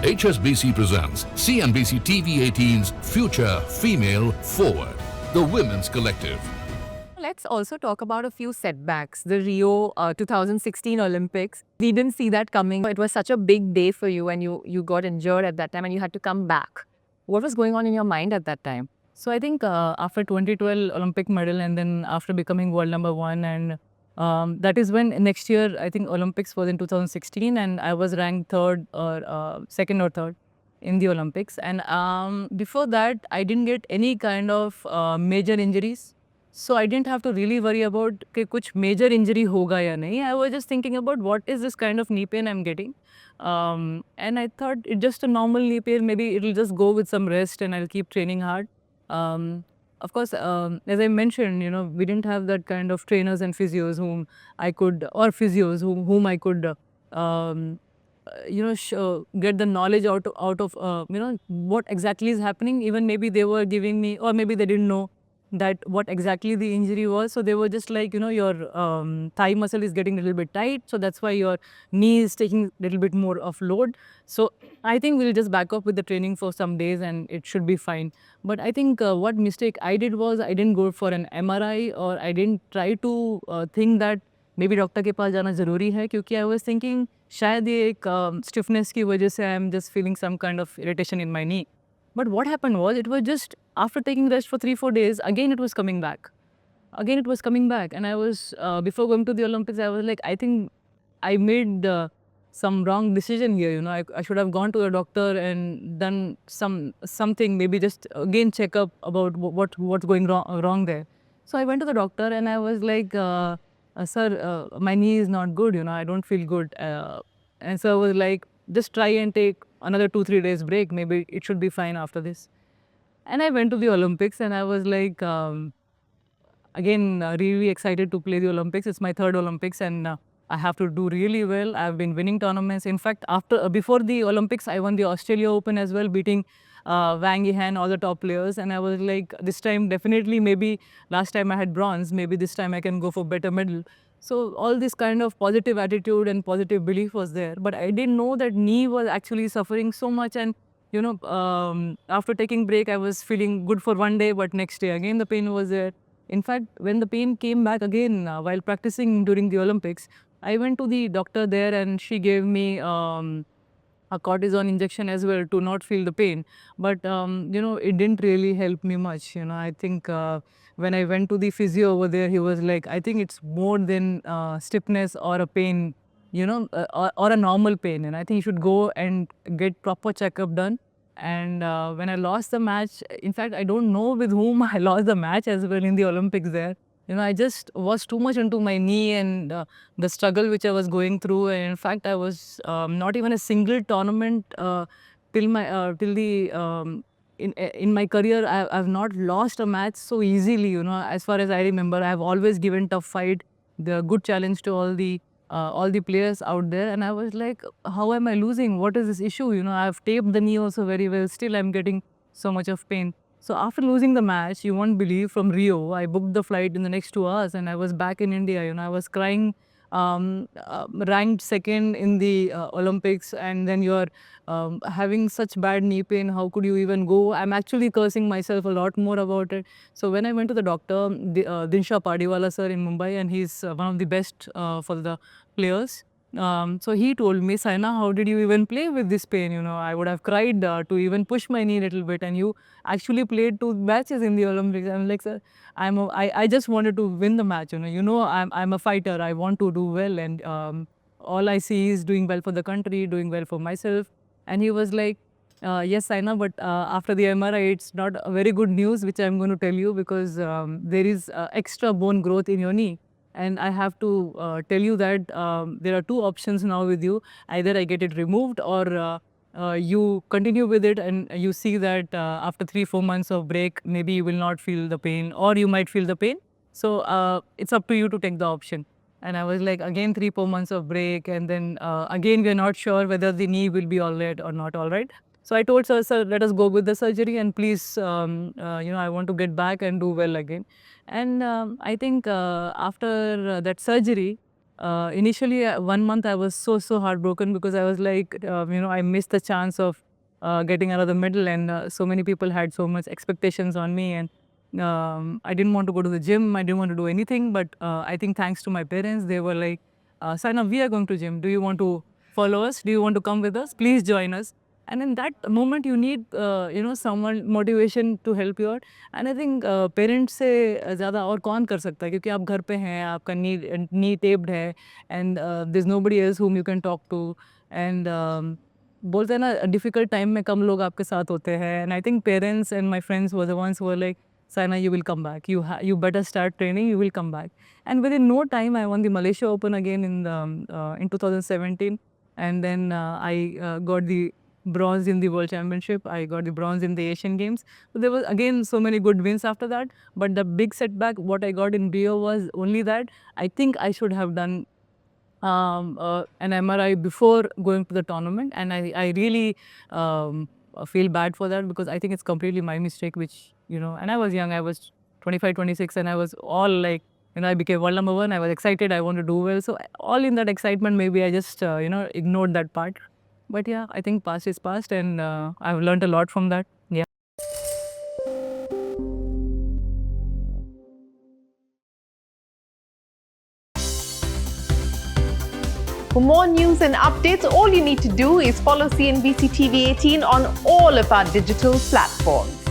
HSBC presents CNBC TV18's Future Female Forward, the Women's Collective. Let's also talk about a few setbacks. The Rio 2016 Olympics, we didn't see that coming. It was such a big day for you and you got injured at that time and you had to come back. What was going on in your mind at that time? So I think after 2012 Olympic medal and then after becoming world number one, and that is when next year I think Olympics was in 2016 and I was ranked third or second or third in the Olympics. And before that I didn't get any kind of major injuries. So I didn't have to really worry about कि कुछ major injury होगा या नहीं. I was just thinking about what is this kind of knee pain I'm getting. And I thought it's just a normal knee pain. Maybe it'll just go with some rest and I'll keep training hard. Of course, as I mentioned, we didn't have that kind of trainers and physios whom I could get the knowledge out of what exactly is happening. Even maybe they were giving me, or maybe they didn't know that what exactly the injury was. So they were just like, your thigh muscle is getting a little bit tight. So that's why your knee is taking a little bit more of load. So I think we'll just back up with the training for some days and it should be fine. But I think what mistake I did was I didn't go for an MRI, or I didn't try to think that maybe doctor के पास जाना ज़रूरी है, क्योंकि I was thinking शायद ये एक stiffness की वजह से I'm just feeling some kind of irritation in my knee. But what happened was, it was just after taking rest for 3-4 days, again it was coming back. And I was, before going to the Olympics, I was like, I think I made some wrong decision here. I should have gone to a doctor and done something, maybe just again check up about what's going wrong there. So I went to the doctor and I was like, sir, my knee is not good, I don't feel good. And so I was like, just try and take another 2-3 days break. Maybe it should be fine after this. And I went to the Olympics and I was like, again, really excited to play the Olympics. It's my third Olympics and I have to do really well. I've been winning tournaments. In fact, before the Olympics, I won the Australia Open as well, beating Wang Yihan, all the top players. And I was like, this time definitely, maybe last time I had bronze, maybe this time I can go for better medal. So all this kind of positive attitude and positive belief was there. But I didn't know that knee was actually suffering so much. And after taking break, I was feeling good for one day, but next day again the pain was there. In fact, when the pain came back again while practicing during the Olympics, I went to the doctor there and she gave me a cortisone injection as well to not feel the pain. But, it didn't really help me much. I think when I went to the physio over there, he was like, I think it's more than stiffness or a pain, or a normal pain. And I think you should go and get proper checkup done. And when I lost the match, in fact, I don't know with whom I lost the match as well in the Olympics there. I just was too much into my knee and the struggle which I was going through. And in fact, I was not even a single tournament in my career. I've not lost a match so easily. As far as I remember, I've always given tough fight, the good challenge to all the players out there. And I was like, how am I losing? What is this issue? I've taped the knee also very well. Still, I'm getting so much of pain. So after losing the match, you won't believe, from Rio, I booked the flight in the next 2 hours and I was back in India. I was crying, ranked second in the Olympics, and then you're having such bad knee pain. How could you even go? I'm actually cursing myself a lot more about it. So when I went to the doctor, Dinsha Padiwala sir in Mumbai, and he's one of the best for the players. So he told me, Saina, how did you even play with this pain? I would have cried to even push my knee a little bit, and you actually played 2 matches in the Olympics. I'm like, sir, I just wanted to win the match. I'm a fighter. I want to do well, and all I see is doing well for the country, doing well for myself. And he was like, yes, Saina, but after the MRI, it's not a very good news, which I'm going to tell you, because there is extra bone growth in your knee. And I have to tell you that there are 2 options now with you. Either I get it removed, or you continue with it and you see that after 3-4 months of break, maybe you will not feel the pain, or you might feel the pain. So it's up to you to take the option. And I was like, again 3-4 months of break, and then again we're not sure whether the knee will be all right or not all right. So I told sir, let us go with the surgery, and please, I want to get back and do well again. And I think after that surgery, Initially, 1 month I was so heartbroken because I was like, I missed the chance of getting another medal, and so many people had so much expectations on me, and I didn't want to go to the gym. I didn't want to do anything, but I think thanks to my parents, they were like, Saina, we are going to gym. Do you want to follow us? Do you want to come with us? Please join us. And in that moment, you need, someone motivation to help you out. And I think parents से ज़्यादा और कौन कर सकता है, क्योंकि आप घर पे हैं, आपका नी टेप्ड है, and this nobody else whom you can talk to, and बोलते हैं ना, डिफिकल्ट टाइम में कम लोग आपके साथ होते हैं, and I think parents and my friends were the ones were like, Saina, you will come back. You better start training. You will come back. And within no time, I won the Malaysia Open again in 2017, and then I got the bronze in the World Championship. I got the bronze in the Asian Games. So there was again so many good wins after that. But the big setback, what I got in Rio was only that I think I should have done an MRI before going to the tournament, and I really feel bad for that, because I think it's completely my mistake, which, and I was young, I was 25, 26, and I was all like, I became world number 1, I was excited, I want to do well. So all in that excitement, maybe I just, ignored that part. But yeah, I think past is past, and I've learned a lot from that. Yeah. For more news and updates, all you need to do is follow CNBC TV 18 on all of our digital platforms.